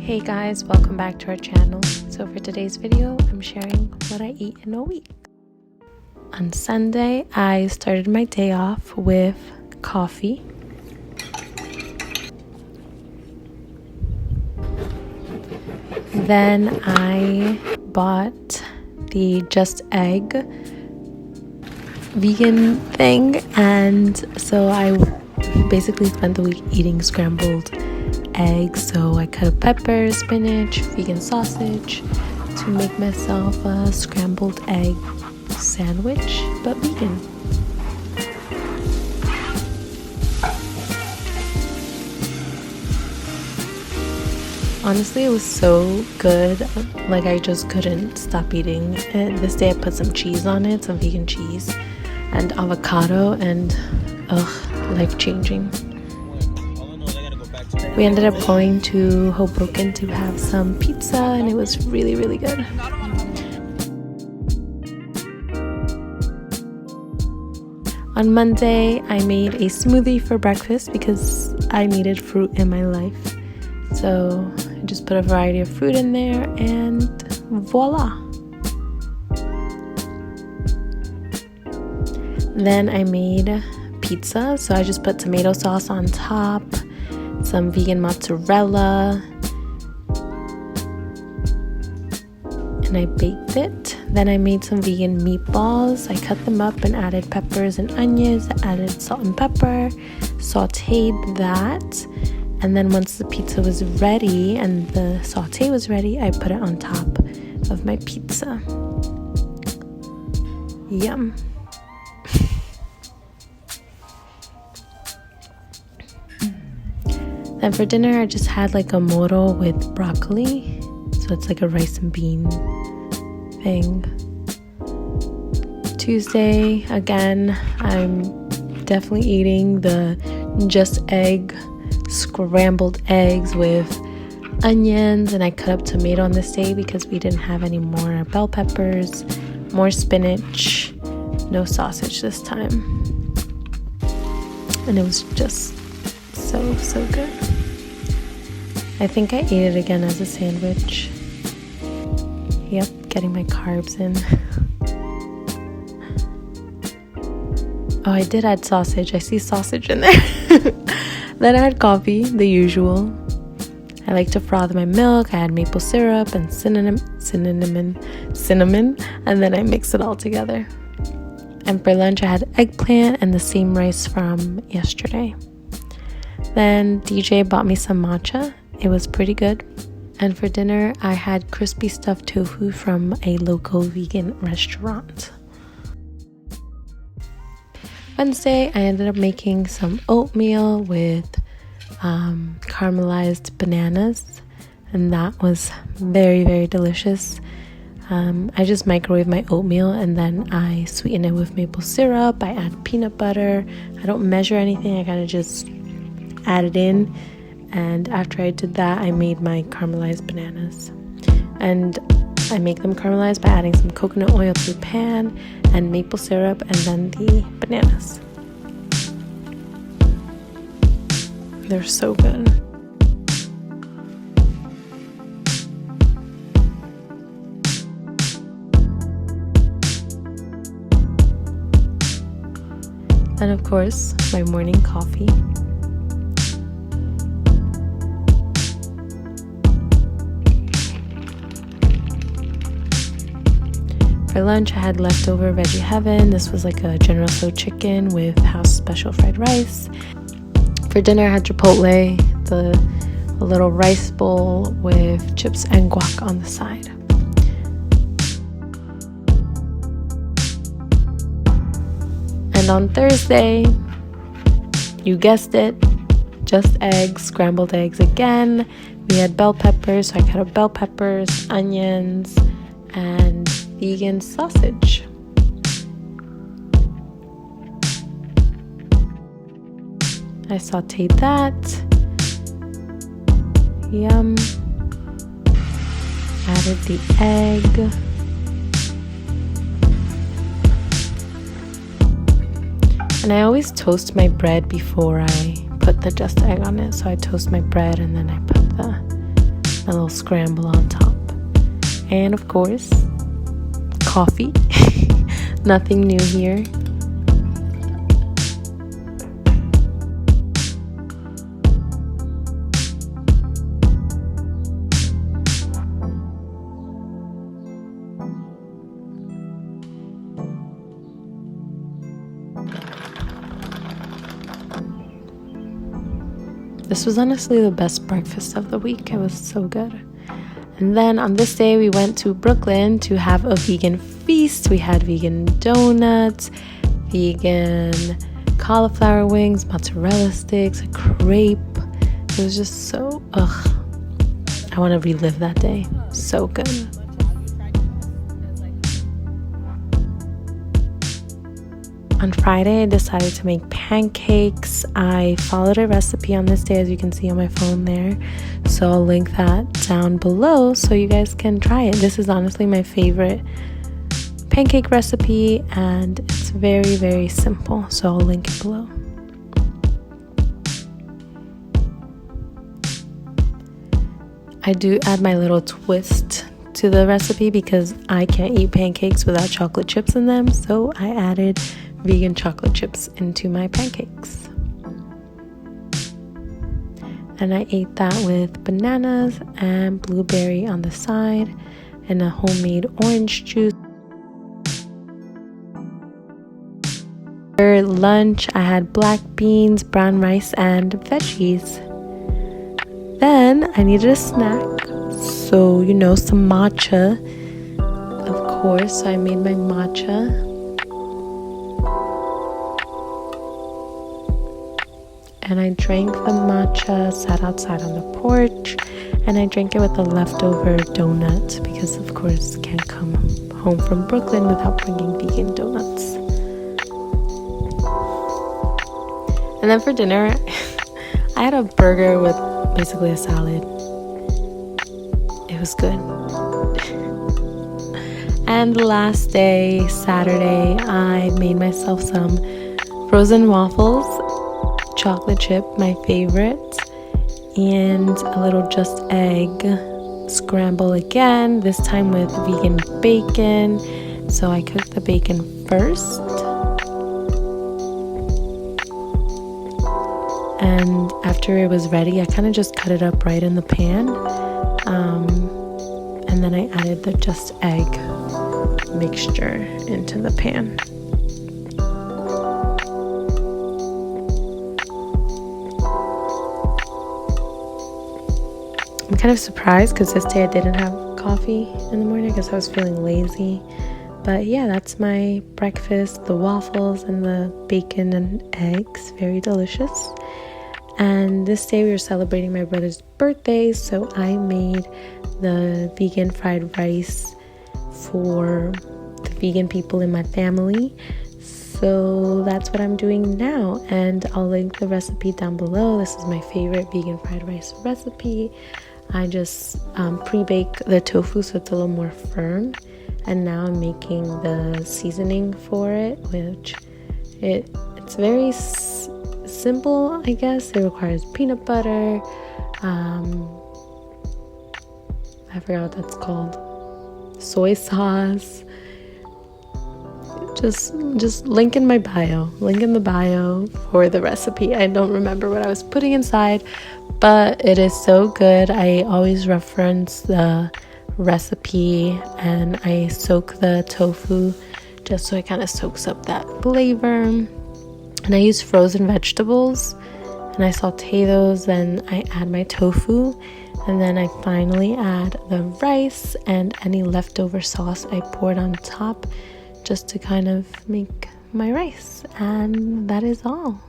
Hey guys, welcome back to our channel. So for today's video, I'm sharing what I eat in a week. On Sunday, I started my day off with coffee. Then I bought the Just Egg vegan thing, and so I basically spent the week eating scrambled eggs. So I cut up peppers, spinach, vegan sausage to make myself a scrambled egg sandwich, but vegan. Honestly, it was so good, like I just couldn't stop eating. And this day I put some cheese on it, some vegan cheese and avocado, and life-changing. We ended up going to Hoboken to have some pizza, and it was really, really good. On Monday, I made a smoothie for breakfast because I needed fruit in my life. So I just put a variety of fruit in there, and voila! Then I made pizza, so I just put tomato sauce on top, some vegan mozzarella, and I baked it. Then I made some vegan meatballs. I cut them up and added peppers and onions, added salt and pepper, sauteed that, and then once the pizza was ready and the saute was ready, I put it on top of my pizza. Yum. Then for dinner, I just had like a moro with broccoli. So it's like a rice and bean thing. Tuesday, again, I'm definitely eating the Just Egg scrambled eggs with onions. And I cut up tomato on this day because we didn't have any more bell peppers, more spinach, no sausage this time. And it was just so good. I think I ate it again as a sandwich. Yep, getting my carbs in. Oh, I did add sausage. I see sausage in there. Then I had coffee, the usual. I like to froth my milk. I had maple syrup and cinnamon, and then I mix it all together. And for lunch, I had eggplant and the same rice from yesterday. Then DJ bought me some matcha. It was pretty good. And for dinner, I had crispy stuffed tofu from a local vegan restaurant. Wednesday, I ended up making some oatmeal with caramelized bananas, and that was very, very delicious. I just microwave my oatmeal and then I sweeten it with maple syrup. I add peanut butter. I don't measure anything. I kind of just add it in. And after I did that, I made my caramelized bananas. And I make them caramelized by adding some coconut oil to the pan and maple syrup and then the bananas. They're so good. And of course, my morning coffee. For lunch, I had leftover veggie heaven. This was like a General Tso chicken with house special fried rice. For dinner, I had chipotle, a little rice bowl with chips and guac on the side. And on Thursday, you guessed it, just eggs, scrambled eggs again. We had bell peppers, so I cut up bell peppers, onions, and vegan sausage. I sauteed that. Yum. Added the egg. And I always toast my bread before I put the Just Egg on it. So I toast my bread and then I put the a little scramble on top. And of course, coffee. Nothing new here. This was honestly the best breakfast of the week. It was so good. And then on this day, we went to Brooklyn to have a vegan feast. We had vegan donuts, vegan cauliflower wings, mozzarella sticks, a crepe. It was just so, I want to relive that day. So good. On Friday, I decided to make pancakes. I followed a recipe on this day, as you can see on my phone there. So I'll link that down below so you guys can try it. This is honestly my favorite pancake recipe, and it's very, very simple. So I'll link it below. I do add my little twist to the recipe because I can't eat pancakes without chocolate chips in them. So I added vegan chocolate chips into my pancakes. And I ate that with bananas and blueberry on the side and a homemade orange juice. For lunch, I had black beans, brown rice, and veggies. Then I needed a snack, so some matcha, of course. So I made my matcha. And I drank the matcha, sat outside on the porch, and I drank it with a leftover donut because, of course, can't come home from Brooklyn without bringing vegan donuts. And then for dinner, I had a burger with basically a salad. It was good. And the last day, Saturday, I made myself some frozen waffles, chocolate chip, my favorite, and a little just egg scramble again, this time with vegan bacon. So I cooked the bacon first, and after it was ready, I kind of just cut it up right in the pan, and then I added the just egg mixture into the pan. I'm kind of surprised because this day I didn't have coffee in the morning because I was feeling lazy. But yeah, that's my breakfast, the waffles and the bacon and eggs. Very delicious. And this day we were celebrating my brother's birthday, so I made the vegan fried rice for the vegan people in my family. So that's what I'm doing now, and I'll link the recipe down below. This is my favorite vegan fried rice recipe. I just pre-bake the tofu so it's a little more firm, and now I'm making the seasoning for it, which it's very simple, I guess. It requires peanut butter, I forgot what that's called, soy sauce. Just link in my bio, link in the bio for the recipe. I don't remember what I was putting inside, but it is so good. I always reference the recipe, and I soak the tofu just so it kind of soaks up that flavor. And I use frozen vegetables, and I saute those, then I add my tofu, and then I finally add the rice and any leftover sauce I poured on top just to kind of make my rice. And that is all.